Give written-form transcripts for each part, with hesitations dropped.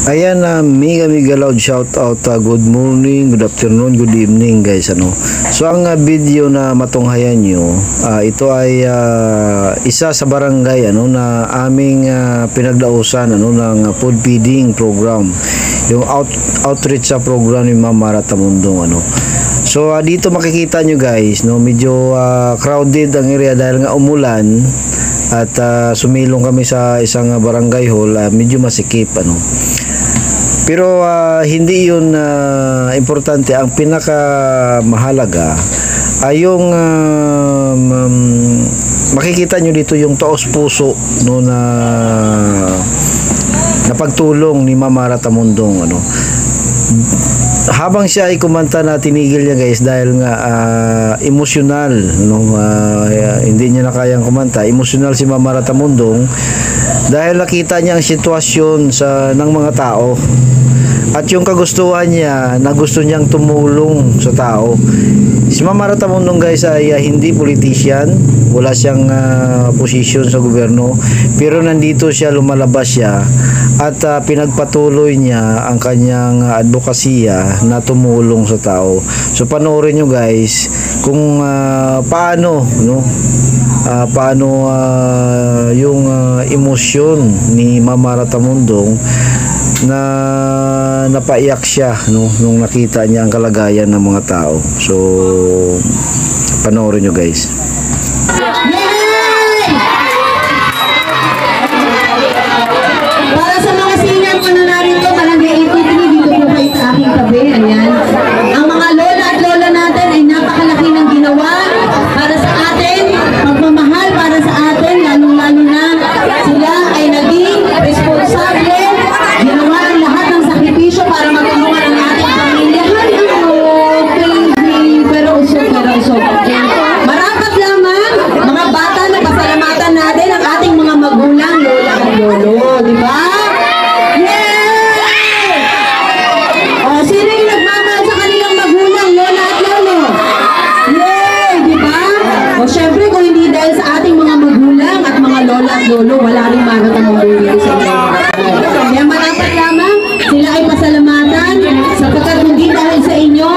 Ayan na, mega loud shout out, good morning, good afternoon, good evening guys, ano. So ang video na matunghayan nyo, ito ay isa sa barangay ano na aming pinagdausan ano ng food feeding program, yung outreach sa program ni Ma'am Mara Tamundong ano. So dito makikita nyo guys, no, medyo crowded ang area dahil nga umulan at sumilong kami sa isang barangay hall, medyo masikip ano. Pero hindi yun importante. Ang pinaka mahalaga ay yung makikita nyo dito yung taos puso no, na pagtulong ni Ma'am Mara Tamundong ano. Habang siya ay kumanta na tinigil niya guys dahil nga emosyonal no, hindi niya na kayang kumanta. Emosyonal si Ma'am Mara Tamundong dahil nakita niya ang sitwasyon ng mga tao. At yung kagustuhan niya na gusto niyang tumulong sa tao. Si Ma'am Mara Tamundong guys ay hindi politician, wala siyang posisyon sa gobyerno, pero nandito siya, lumalabas siya at pinagpatuloy niya ang kanyang advokasya na tumulong sa tao. So panoorin nyo guys kung paano no, paano yung emosyon ni Ma'am Mara Tamundong na napaiyak siya no, nung nakita niya ang kalagayan ng mga tao. So panoorin nyo guys. Para sa mga senior po na narito, barangay 83 dito po kayo sa aking tabi. Ayan. Ang mga lola at lola natin ay napakalaki ng ginawa para sa atin, pagmamahal para sa atin, lalong-lalo na sila ay naging responsable, ginawa ang lahat ng sakripisyo para matulungan ang ating pamilya. Crazy, pero usog. Marapat lamang, mga bata na pasalamatan natin ang ating mga magulang, lola at lolo, di ba? Sino yung nagmamahal sa kanilang magulang, lola at lolo? Yay! Di ba? Syempre, kung hindi dahil sa ating mga magulang at mga lola at lolo, wala rin Mara Tamundong dito sa inyo. Kaya marapat lamang, sila ay pasalamatan sapagkat hindi dahil sa inyo,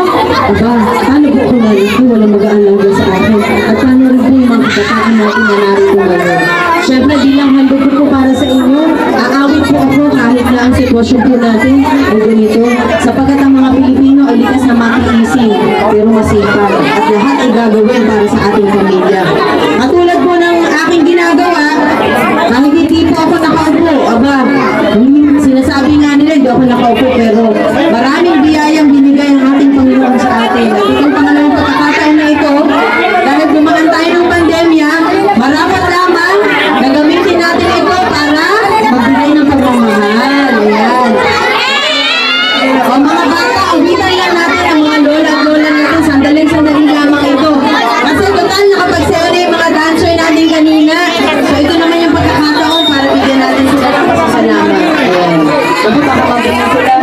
diba? Paano po kung narito, walang mag-aalaga sa akin? At paano rin po yung mga kapataan natin na narito ngayon? Syempre, bilang handog ko para sa inyo, aawit po ako kahit na ang sitwasyon po natin ay ganito. Sapagkat ang mga Pilipino ay likas na makiisip, pero masipag. At lahat ay gagawin para sa ating pamilya. Katulad po ng aking ginagawa, kahit hindi po ako nakaupo, aba, sinasabi nga nila, hindi ako nakaupo, pero maraming biyayang binigay ang ating Panginoon sa atin. At itong pangalawang pagkakataon na ito, dahil dumaan tayo ng pandemya, marapat lamang na gamitin natin ito para magbigay ng pagmamahal. Ayan. O mga bata, uwitan lang natin ang mga lola at lola natin. Sandali lamang ito. Kasi total, nakapagsayo na yung mga dancer natin kanina. So ito naman yung pagkakataon para bigyan natin sila ng pasasalamat. Ayan. Sabi, baka mabigyan sila.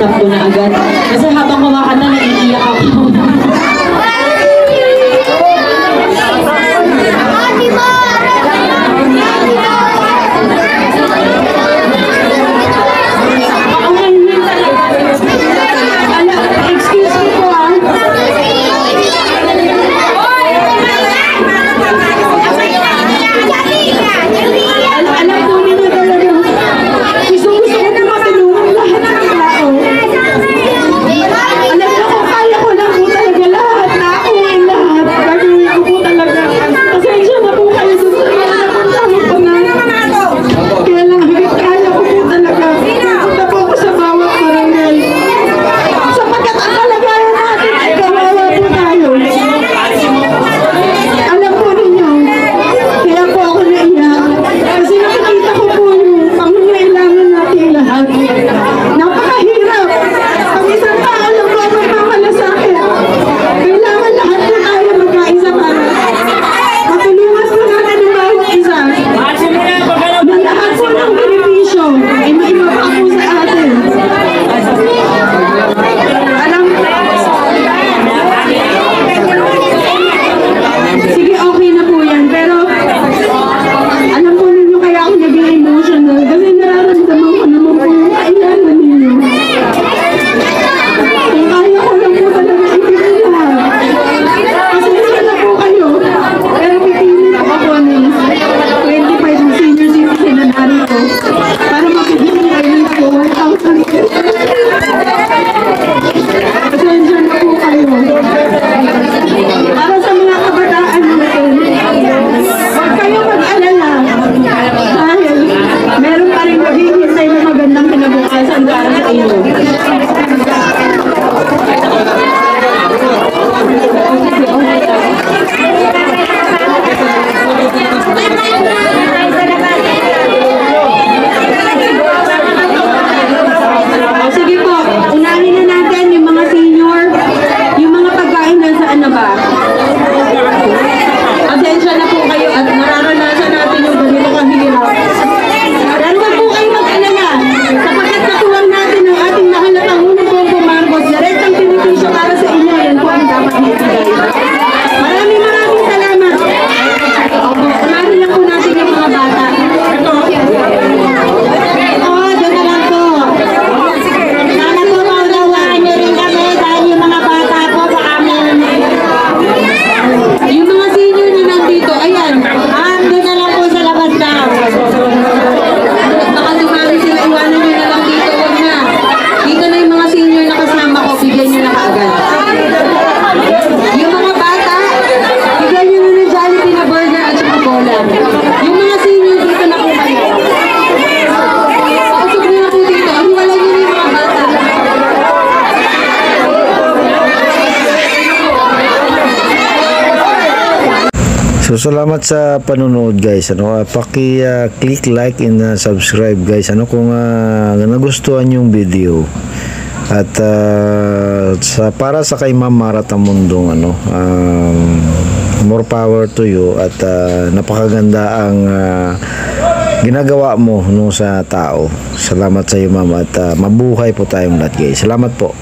nakausap ko na agad. Kasi habang kumakanta, naiiyak ako. Excuse me po ah. Alam po ninyo talaga. Gusto ko na matulungan lahat ng tao. Alam niyo kung kaya ko lang po talaga lahat. Nakuha lahat. Gagawin ko po talaga. Pasensya na po kayo sa mga napuntahan ko na. Kaya lang higit kaya ko po talaga. Punta po ako sa bawat barangay. Sapagkat ang kalagayan natin ay kawawa po tayo. Alam po ninyo, kaya po ako naiyak. Kasi nakikita ko po yung pangangailangan natin lahat. Napakahirap. Pag isang tao lang po ang magmamalasakit. Kailangan lahat po tayo magkaisa para matulungan po natin ang bawat isa. Na lahat po ng benepisyo ay maiba po sa atin. Sige, okay na po yan. Pero, alam po ninyo kaya ako naging emotional kasi nararamdaman ko naman po yung kailangan ninyo. Kung kaya ko lang po talaga ibigay lahat. Pasensya na po kayo. Pero pipili ko ako ng 25 senior citizen na narito para mapibigyan kayo ng 1,000 pesos. Pasensya na po kayo. Para sa mga kabataan natin, huwag kayo mag-alala dahil meron pa rin maghihintay na magandang kinabukasan para sa inyo. Sige po, unahin na natin yung mga senior, yung mga pagkain na saan na ba? Pasensya na po kayo at mararanasan natin yung ganito kahirap. Pero wag po kayo mag-alala sapagkat natuwang natin ang ating mahal na Pangulong Bongbong Marcos. Direktang benepisyo para sa inyo. Yan po ang dapat ibigay. Maraming salamat. Unahin lang po natin yung mga bata. Oo, doon na lang po. Sana po maunawaan nyo rin kami dahil yung mga bata po baka yung mga senior na nandito, ayan, doon na lang po sa labas daw. Baka dumami sila, iwanan nyo na lang dito, huwag na. Dito na yung mga senior na kasama ko, bigyan nyo na kaagad. Yung mga bata, bigyan nyo na ng Jollibee na burger at saka bola. Yung mga senior, dito na po kayo. Pausog nyo na po dito, wala nyo na yung mga bata. So salamat sa panonood guys. Click like and subscribe guys. Kung nagustuhan yung video. At para sa kay Ma'am Mara Tamundong more power to you at napakaganda ang ginagawa mo sa tao. Salamat sa iyo Ma'am at mabuhay po tayong lahat guys. Salamat po.